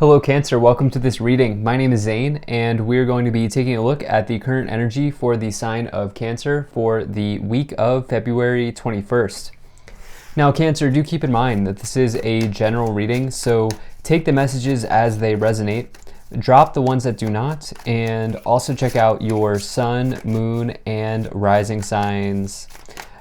Hello Cancer, welcome to this reading. My name is Zane and we're going to be taking a look at the current energy for the sign of Cancer for the week of February 21st. Now Cancer, do keep in mind that this is a general reading, so take the messages as they resonate, drop the ones that do not, and also check out your sun, moon, and rising signs.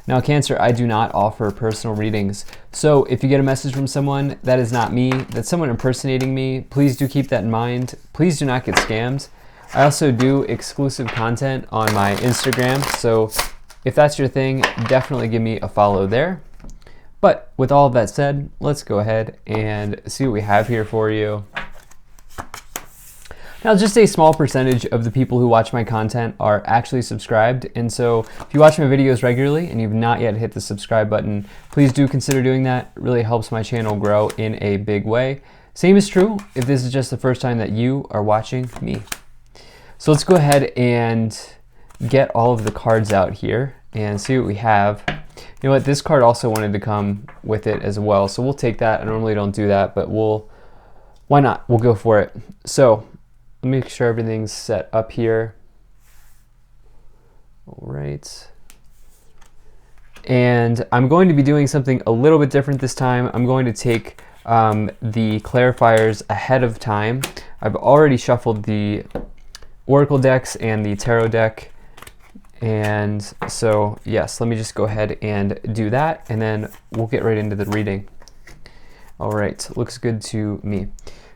Now Cancer, I do not offer personal readings, so if you get a message from someone that is not me, that's someone impersonating me, please do keep that in mind. Please do not get scammed. I also do exclusive content on my Instagram, so if that's your thing, definitely give me a follow there. But with all of that said, let's go ahead and see what we have here for you. Now, just a small percentage of the people who watch my content are actually subscribed, and so if you watch my videos regularly and you've not yet hit the subscribe button, please do consider doing that. It really helps my channel grow in a big way. Same is true if this is just the first time that you are watching me. So let's go ahead and get all of the cards out here and see what we have. You know what, this card also wanted to come with it as well, so we'll take that. I normally don't do that, but why not? We'll go for it. So let me make sure everything's set up here. All right. And I'm going to be doing something a little bit different this time. I'm going to take the clarifiers ahead of time. I've already shuffled the Oracle decks and the Tarot deck. And so, yes, let me just go ahead and do that, and then we'll get right into the reading. All right, looks good to me.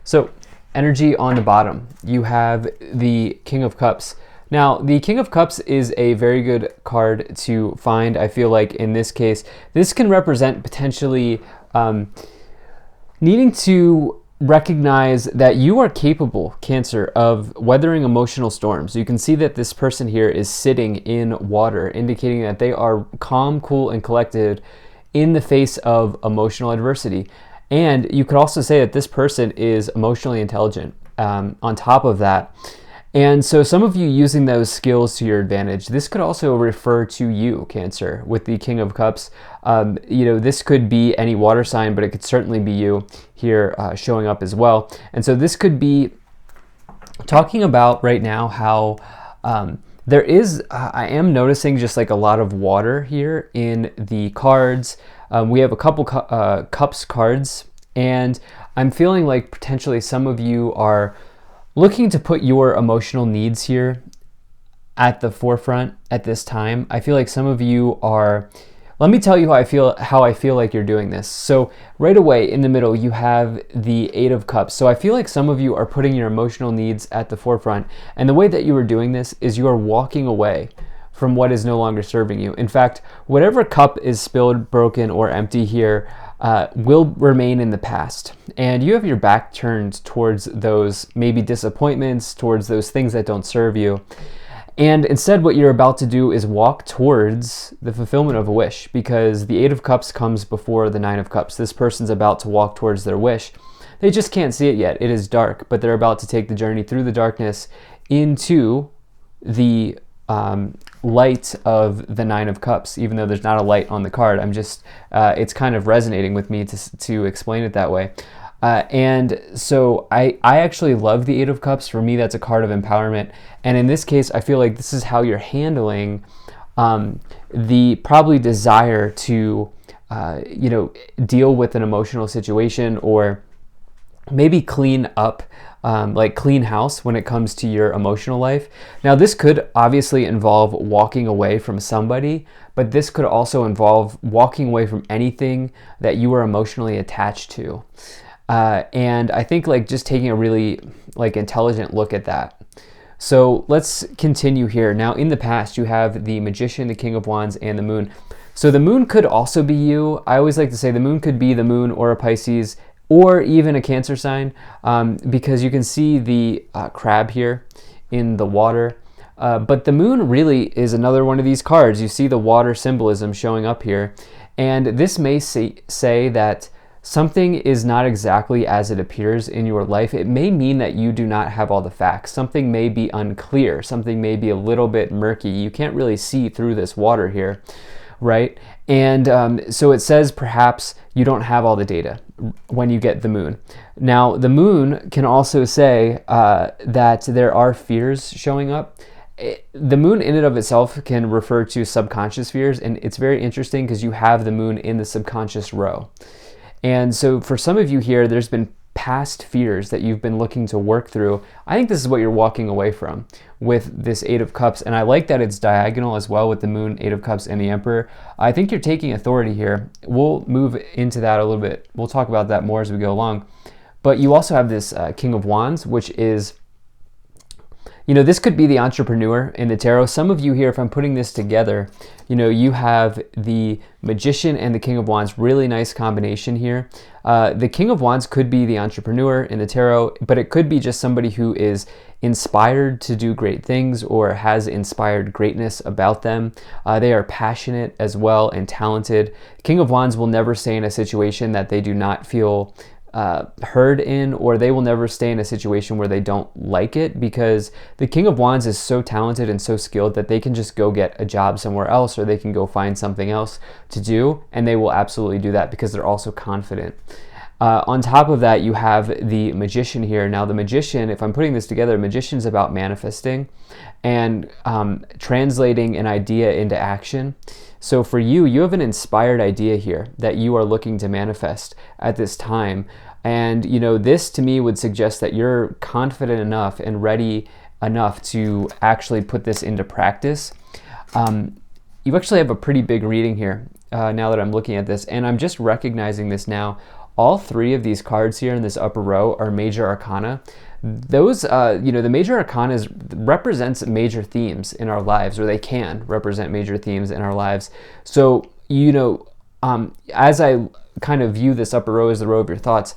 So, energy on the bottom, you have the King of Cups. Now, the King of Cups is a very good card to find. I feel like in this case, this can represent potentially needing to recognize that you are capable, Cancer, of weathering emotional storms. You can see that this person here is sitting in water, indicating that they are calm, cool, and collected in the face of emotional adversity. And you could also say that this person is emotionally intelligent on top of that. And so some of you using those skills to your advantage. This could also refer to you, Cancer, with the King of Cups. This could be any water sign, but it could certainly be you here showing up as well. And so this could be talking about right now how there is, I am noticing just like a lot of water here in the cards. We have a couple cups cards, and I'm feeling like potentially some of you are looking to put your emotional needs here at the forefront at this time. I feel like some of you are, let me tell you how I feel like you're doing this. So right away in the middle, you have the Eight of Cups. So I feel like some of you are putting your emotional needs at the forefront. And the way that you are doing this is you are walking away from what is no longer serving you. In fact, whatever cup is spilled, broken, or empty here will remain in the past. And you have your back turned towards those maybe disappointments, towards those things that don't serve you. And instead what you're about to do is walk towards the fulfillment of a wish, because the Eight of Cups comes before the Nine of Cups. This person's about to walk towards their wish. They just can't see it yet. It is dark, but they're about to take the journey through the darkness into the light of the Nine of Cups, even though there's not a light on the card. I'm just, it's kind of resonating with me to explain it that way. And so I actually love the Eight of Cups. For me, that's a card of empowerment. And in this case, I feel like this is how you're handling the probably desire to, deal with an emotional situation, or maybe clean up, like clean house when it comes to your emotional life. Now, this could obviously involve walking away from somebody, but this could also involve walking away from anything that you are emotionally attached to. And I think like just taking a really like intelligent look at that. So let's continue here. Now, in the past, you have the Magician, the King of Wands, and the Moon. So the Moon could also be you. I always like to say the Moon could be the Moon or a Pisces, or even a Cancer sign, because you can see the crab here in the water. But the Moon really is another one of these cards. You see the water symbolism showing up here. And this may say that something is not exactly as it appears in your life. It may mean that you do not have all the facts. Something may be unclear. Something may be a little bit murky. You can't really see through this water here, right? And so it says perhaps you don't have all the data. when you get the moon. Now, the moon can also say that there are fears showing up. The moon in and of itself can refer to subconscious fears, and it's very interesting because you have the moon in the subconscious row. And so for some of you here, there's been past fears that you've been looking to work through. I think this is what you're walking away from with this Eight of Cups, and I like that it's diagonal as well with the moon, Eight of Cups, and the Emperor. I think you're taking authority here. We'll move into that a little bit. We'll talk about that more as we go along. But you also have this King of Wands, which is, this could be the entrepreneur in the tarot. Some of you here, if I'm putting this together, you have the Magician and the King of Wands. Really nice combination here. The King of Wands could be the entrepreneur in the tarot, but it could be just somebody who is inspired to do great things or has inspired greatness about them. They are passionate as well and talented. King of Wands will never stay in a situation that they do not feel heard in, or they will never stay in a situation where they don't like it, because the King of Wands is so talented and so skilled that they can just go get a job somewhere else, or they can go find something else to do, and they will absolutely do that because they're also confident. On top of that, you have the Magician here. Now, the Magician, if I'm putting this together, Magician's about manifesting and translating an idea into action. So for you, you have an inspired idea here that you are looking to manifest at this time. And, this to me would suggest that you're confident enough and ready enough to actually put this into practice. You actually have a pretty big reading here now that I'm looking at this, and I'm just recognizing this now. All three of these cards here in this upper row are major arcana. Those, the major arcana represents major themes in our lives, or they can represent major themes in our lives. So, as I kind of view this upper row as the row of your thoughts,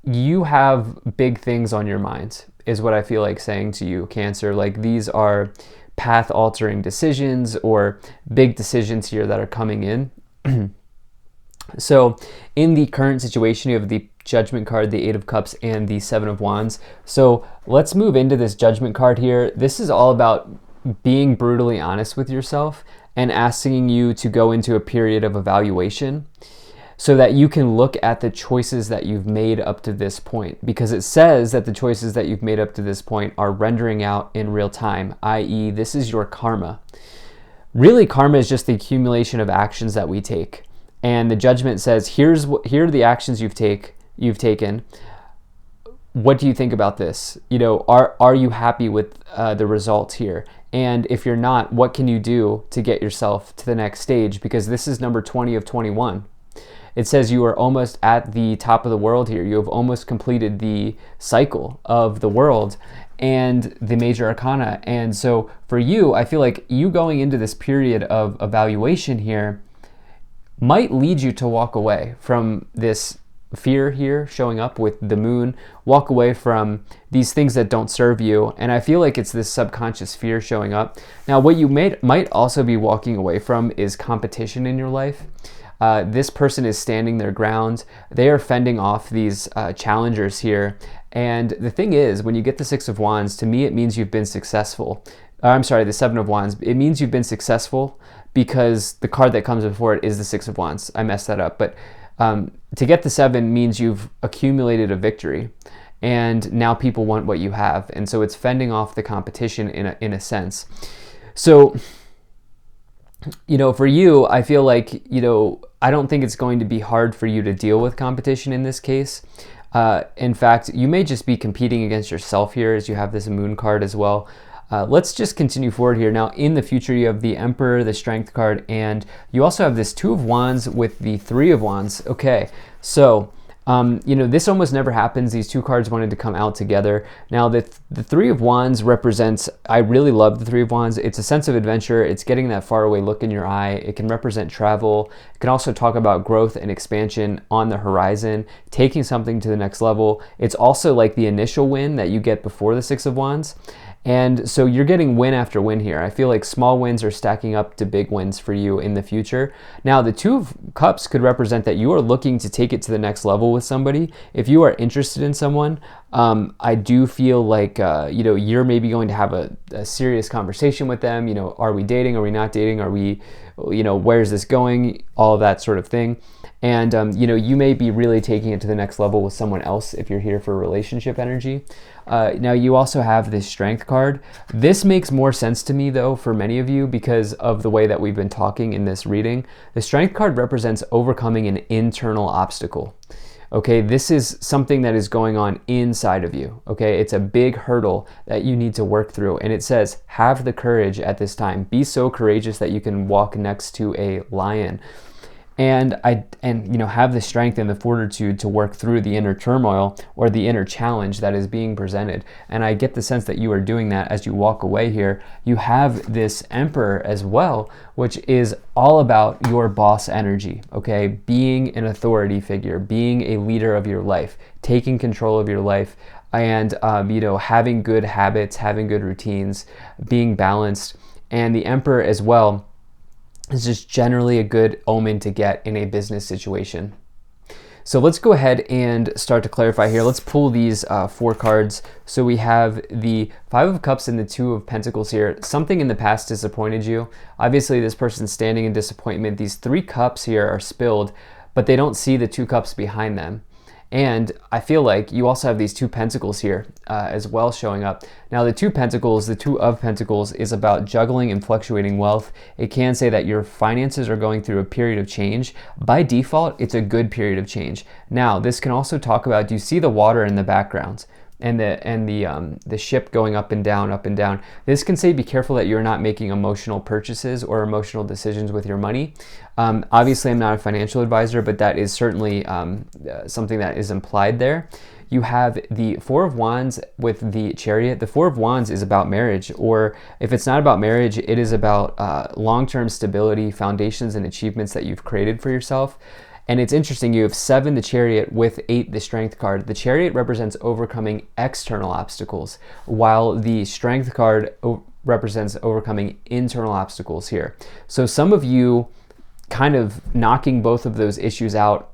you have big things on your mind, is what I feel like saying to you, Cancer. Like, these are path-altering decisions or big decisions here that are coming in. So in the current situation, you have the Judgment card, the Eight of Cups, and the Seven of Wands. So let's move into this Judgment card here. This is all about being brutally honest with yourself and asking you to go into a period of evaluation so that you can look at the choices that you've made up to this point, because it says that the choices that you've made up to this point are rendering out in real time, i.e. this is your karma. Really, karma is just the accumulation of actions that we take. And the Judgment says, here are the actions you've taken. What do you think about this? Are you happy with the results here? And if you're not, what can you do to get yourself to the next stage? Because this is number 20 of 21. It says you are almost at the top of the world here. You have almost completed the cycle of the world and the major arcana. And so for you, I feel like you going into this period of evaluation here might lead you to walk away from this fear here showing up with the moon, walk away from these things that don't serve you. And I feel like it's this subconscious fear showing up. Now, what you might also be walking away from is competition in your life. This person is standing their ground. They are fending off these challengers here. And the thing is, when you get the Six of Wands, to me, it means you've been successful. The Seven of Wands. It means you've been successful because the card that comes before it is the Six of Wands. I messed that up. But to get the Seven means you've accumulated a victory. And now people want what you have. And so it's fending off the competition in a sense. So, for you, I feel like, I don't think it's going to be hard for you to deal with competition in this case. In fact, you may just be competing against yourself here as you have this Moon card as well. Let's just continue forward here. Now, in the future, you have the Emperor, the Strength card, and you also have this Two of Wands with the Three of Wands. Okay, so, this almost never happens. These two cards wanted to come out together. Now, the Three of Wands represents, I really love the Three of Wands. It's a sense of adventure. It's getting that faraway look in your eye. It can represent travel. It can also talk about growth and expansion on the horizon, taking something to the next level. It's also like the initial win that you get before the Six of Wands. And so you're getting win after win here. I feel like small wins are stacking up to big wins for you in the future. Now, the Two of Cups could represent that you are looking to take it to the next level with somebody. If you are interested in someone, I do feel like, you're maybe going to have a serious conversation with them. Are we dating? Are we not dating? Are we, where's this going? All of that sort of thing. And, you may be really taking it to the next level with someone else if you're here for relationship energy. Now, you also have this Strength card. This makes more sense to me, though, for many of you because of the way that we've been talking in this reading. The Strength card represents overcoming an internal obstacle. Okay, this is something that is going on inside of you. Okay, it's a big hurdle that you need to work through. And it says, have the courage at this time. Be so courageous that you can walk next to a lion. And have the strength and the fortitude to work through the inner turmoil or the inner challenge that is being presented. And I get the sense that you are doing that as you walk away here. You have this Emperor as well, which is all about your boss energy, okay? Being an authority figure, being a leader of your life, taking control of your life, and having good habits, having good routines, being balanced. And the Emperor as well is just generally a good omen to get in a business situation. So let's go ahead and start to clarify here. Let's pull these 4 cards. So we have the Five of Cups and the Two of Pentacles here. Something in the past disappointed you. Obviously, this person's standing in disappointment. These 3 cups here are spilled, but they don't see the 2 cups behind them. And I feel like you also have these 2 Pentacles here as well showing up. Now, the 2 Pentacles, the Two of Pentacles, is about juggling and fluctuating wealth. It can say that your finances are going through a period of change. By default, it's a good period of change. Now, this can also talk about, do you see the water in the background? And the ship going up and down, up and down. This can say be careful that you're not making emotional purchases or emotional decisions with your money. Obviously, I'm not a financial advisor, but that is certainly something that is implied there. You have the Four of Wands with the Chariot. The Four of Wands is about marriage, or if it's not about marriage, it is about long-term stability, foundations, and achievements that you've created for yourself. And it's interesting, you have 7, the Chariot, with 8, the Strength card. The Chariot represents overcoming external obstacles, while the Strength card represents overcoming internal obstacles here. So some of you kind of knocking both of those issues out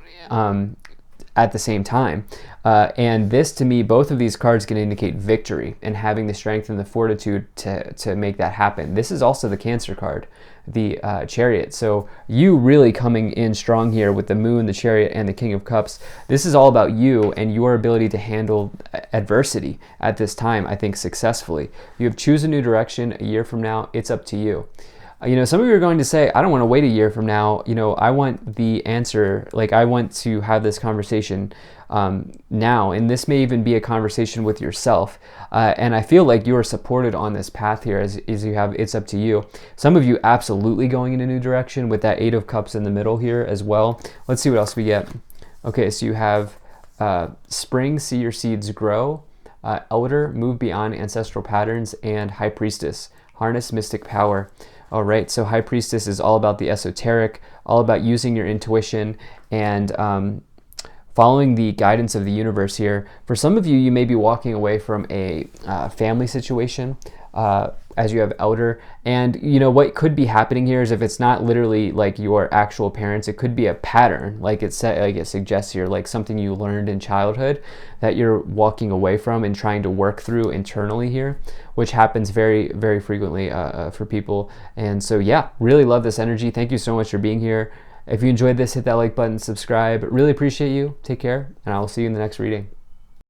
at the same time. And this, to me, both of these cards can indicate victory and having the strength and the fortitude to make that happen. This is also the Cancer card, the Chariot. So you really coming in strong here with the Moon, the Chariot, and the King of Cups. This is all about you and your ability to handle adversity at this time, I think, successfully. You have choose a new direction. A year from now, it's up to you. Some of you are going to say, I don't want to wait a year from now. I want the answer. Like, I want to have this conversation now. And this may even be a conversation with yourself. And I feel like you are supported on this path here as you have, it's up to you. Some of you absolutely going in a new direction with that 8 of Cups in the middle here as well. Let's see what else we get. Okay, so you have Spring, see your seeds grow. Elder, move beyond ancestral patterns. And High Priestess, harness mystic power. All right, so High Priestess is all about the esoteric, all about using your intuition and following the guidance of the universe here. For some of you, you may be walking away from a family situation as you have Elder. And what could be happening here is if it's not literally like your actual parents, it could be a pattern, like it suggests here, like something you learned in childhood that you're walking away from and trying to work through internally here, which happens very, very frequently for people. And so, yeah, really love this energy. Thank you so much for being here. If you enjoyed this, hit that like button, subscribe. Really appreciate you. Take care, and I will see you in the next reading.